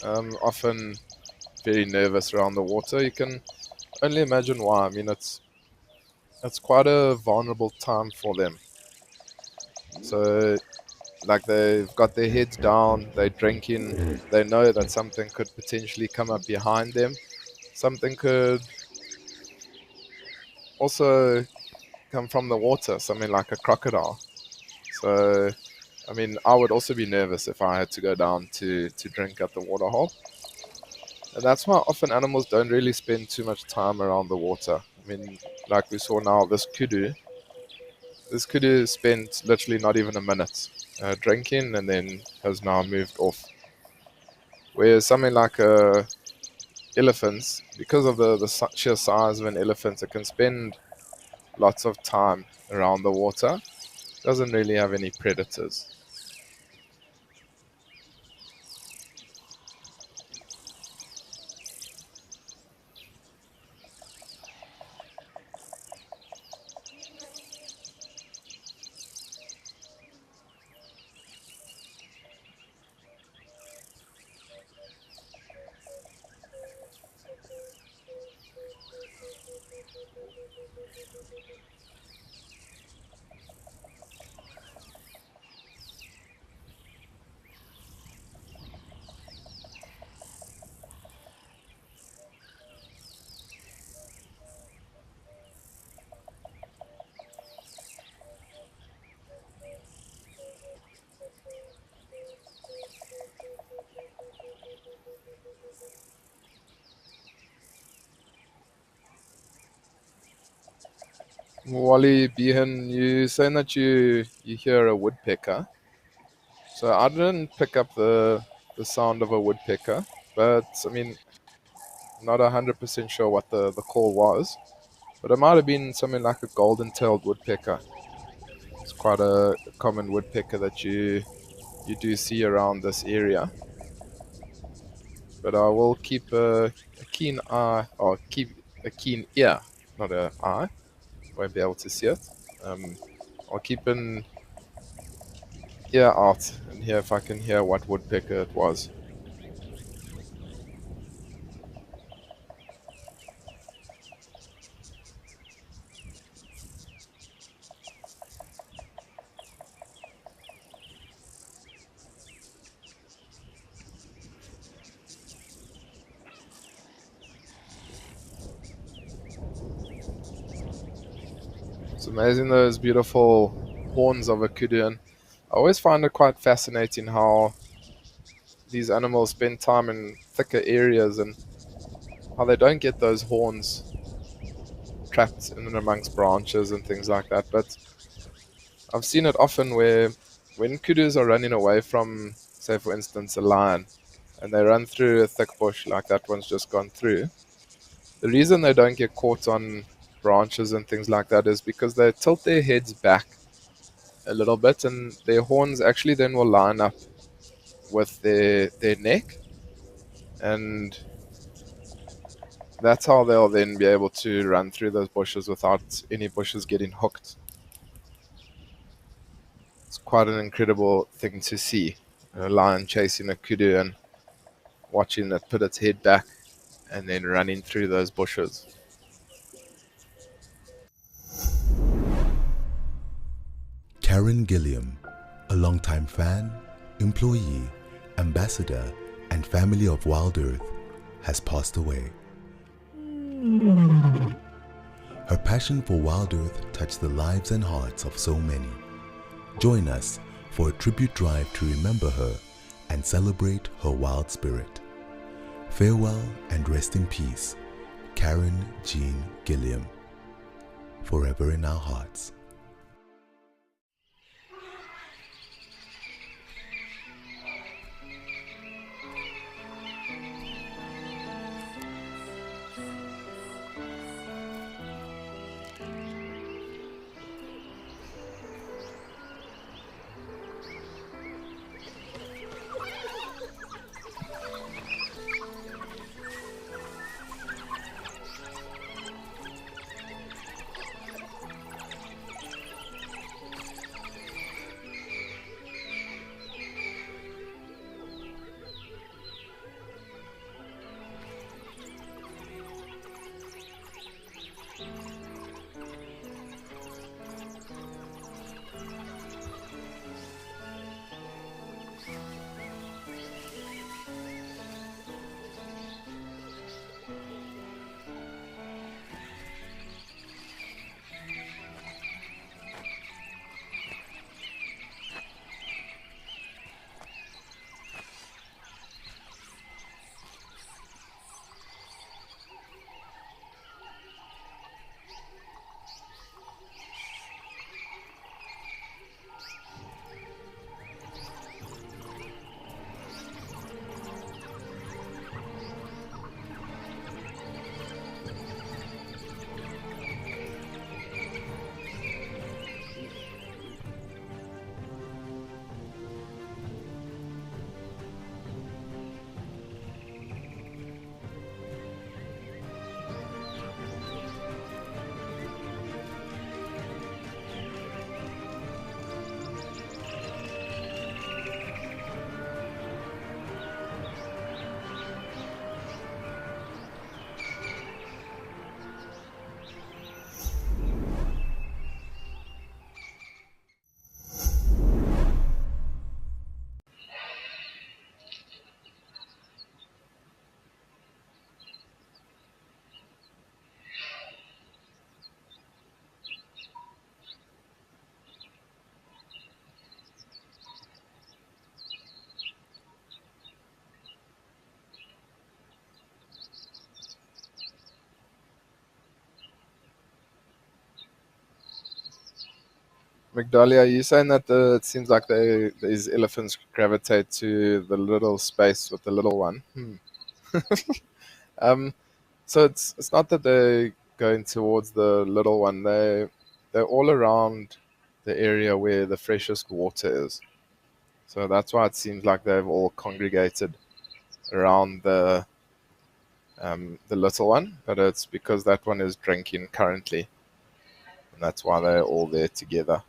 Speaker 1: often very nervous around the water. You can only imagine why. I mean, it's quite a vulnerable time for them. So, like, they've got their heads down, they're drinking, they know that something could potentially come up behind them. Something could also come from the water, something like a crocodile. So, I mean, I would also be nervous if I had to go down to drink at the water hole. And that's why often animals don't really spend too much time around the water. I mean, like we saw now, this kudu spent literally not even a minute drinking and then has now moved off. Whereas something like elephants, because of the sheer size of an elephant, it can spend lots of time around the water. Doesn't really have any predators. Wally Behan, you saying that you hear a woodpecker. So I didn't pick up the sound of a woodpecker, but I mean, not 100% sure what the call was. But it might have been something like a golden-tailed woodpecker. It's quite a common woodpecker that you do see around this area. But I will keep a keen eye, or keep a keen ear, not an eye. Won't be able to see it. I'll keep an ear out and hear if I can hear what woodpecker it was. It's amazing, those beautiful horns of a kudu. And I always find it quite fascinating how these animals spend time in thicker areas and how they don't get those horns trapped in and amongst branches and things like that. But I've seen it often where when kudus are running away from, say for instance, a lion, and they run through a thick bush like that one's just gone through, the reason they don't get caught on branches and things like that is because they tilt their heads back a little bit, and their horns actually then will line up with their neck, and that's how they'll then be able to run through those bushes without any bushes getting hooked. It's quite an incredible thing to see. A lion chasing a kudu and watching it put its head back and then running through those bushes.
Speaker 4: Karen Gilliam, a longtime fan, employee, ambassador, and family of WildEarth, has passed away. Her passion for WildEarth touched the lives and hearts of so many. Join us for a tribute drive to remember her and celebrate her wild spirit. Farewell and rest in peace, Karen Jean Gilliam. Forever in our hearts.
Speaker 1: Migdalia, are you saying that it seems like these elephants gravitate to the little space with the little one? Um, so it's not that they're going towards the little one. They're all around the area where the freshest water is. So that's why it seems like they've all congregated around the little one. But it's because that one is drinking currently, and that's why they're all there together.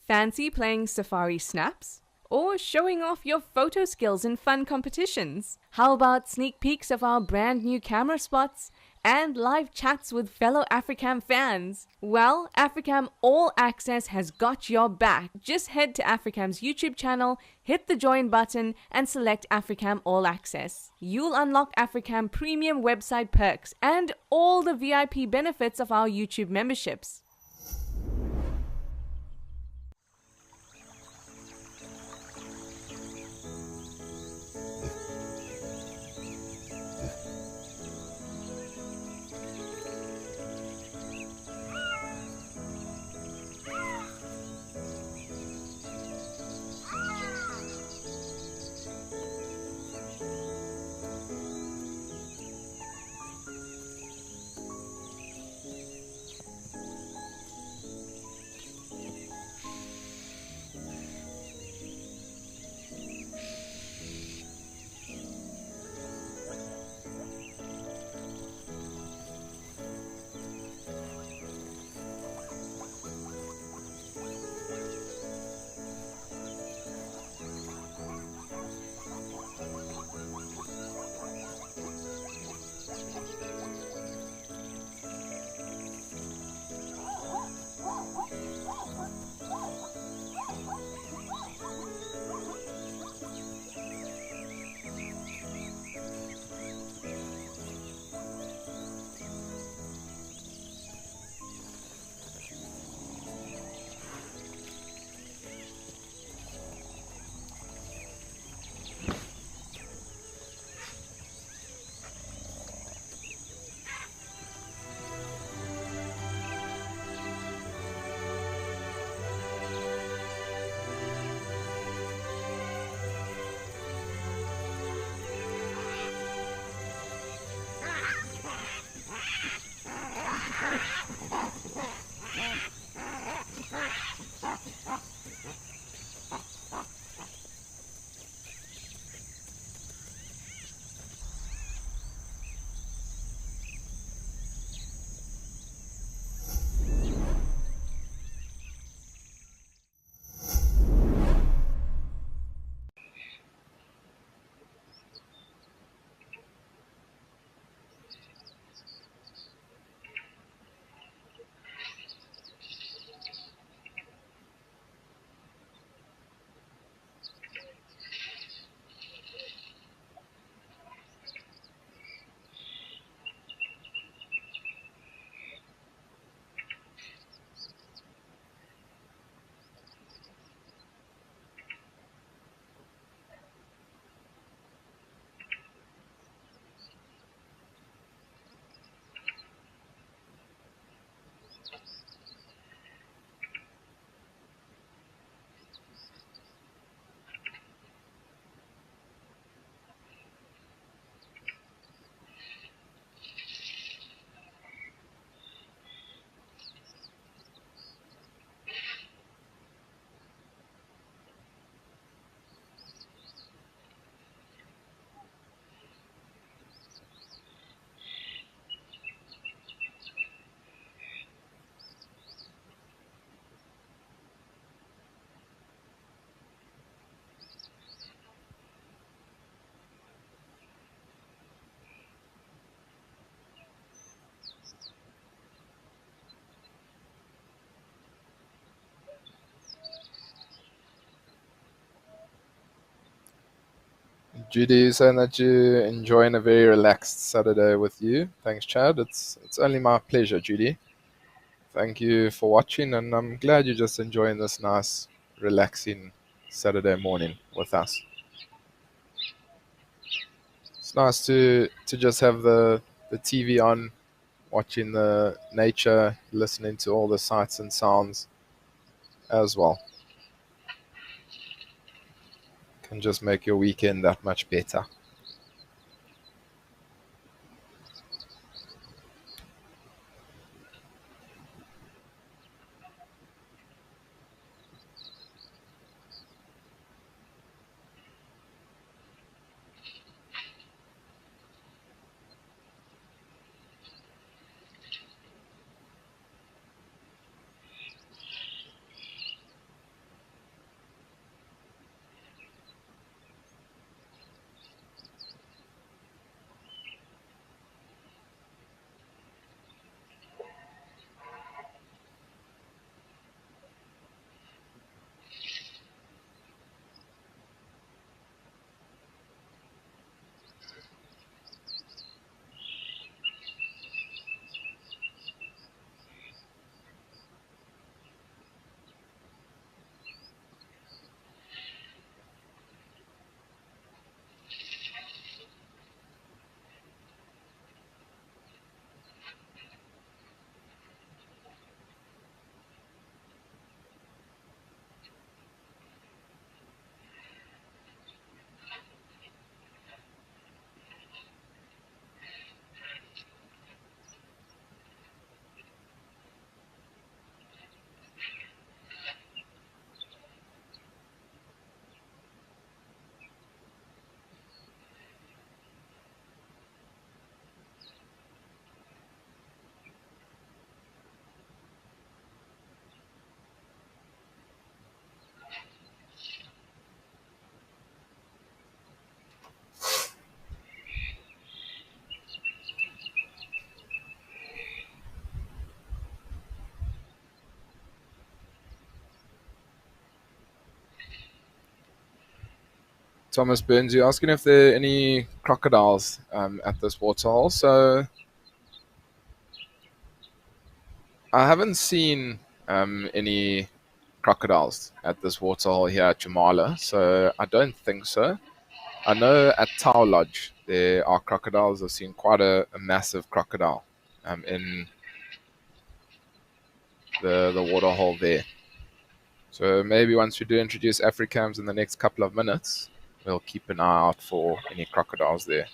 Speaker 8: Fancy playing safari snaps? Or showing off your photo skills in fun competitions? How about sneak peeks of our brand new camera spots and live chats with fellow Africam fans? Well, Africam All Access has got your back. Just head to Africam's YouTube channel, hit the join button, and select Africam All Access. You'll unlock Africam premium website perks and all the VIP benefits of our YouTube memberships.
Speaker 1: Judy saying that you're enjoying a very relaxed Saturday with you. Thanks, Chad. It's only my pleasure, Judy. Thank you for watching, and I'm glad you're just enjoying this nice, relaxing Saturday morning with us. It's nice to just have the TV on, watching the nature, listening to all the sights and sounds as well. Can just make your weekend that much better. Thomas Burns, you're asking if there are any crocodiles at this waterhole. So I haven't seen any crocodiles at this waterhole here at Jamala, so I don't think so. I know at Tau Lodge there are crocodiles. I've seen quite a massive crocodile in the waterhole there. So maybe once we do introduce Africams in the next couple of minutes, we'll keep an eye out for any crocodiles there.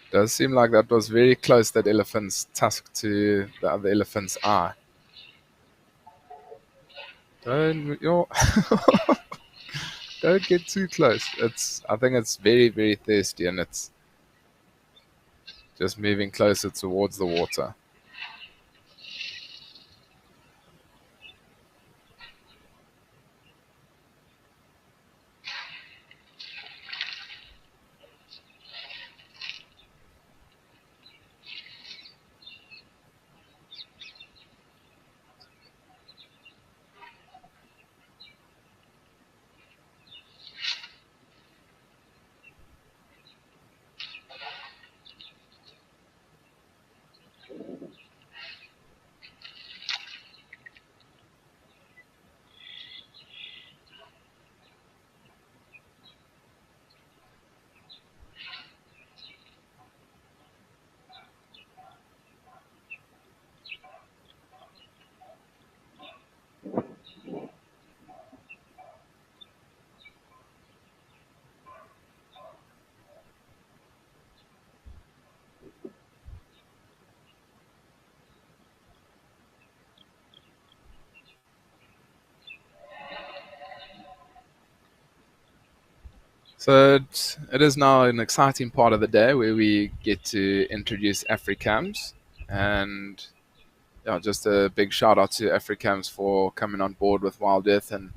Speaker 1: Does seem like that was very close, that elephant's tusk to the other elephant's eye. Don't don't get too close. I think it's very, very thirsty, and it's just moving closer towards the water. So it is now an exciting part of the day where we get to introduce AfriCams, and yeah, just a big shout out to AfriCams for coming on board with WildEarth and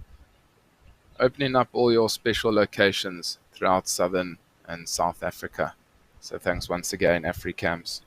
Speaker 1: opening up all your special locations throughout Southern and South Africa. So thanks once again, AfriCams.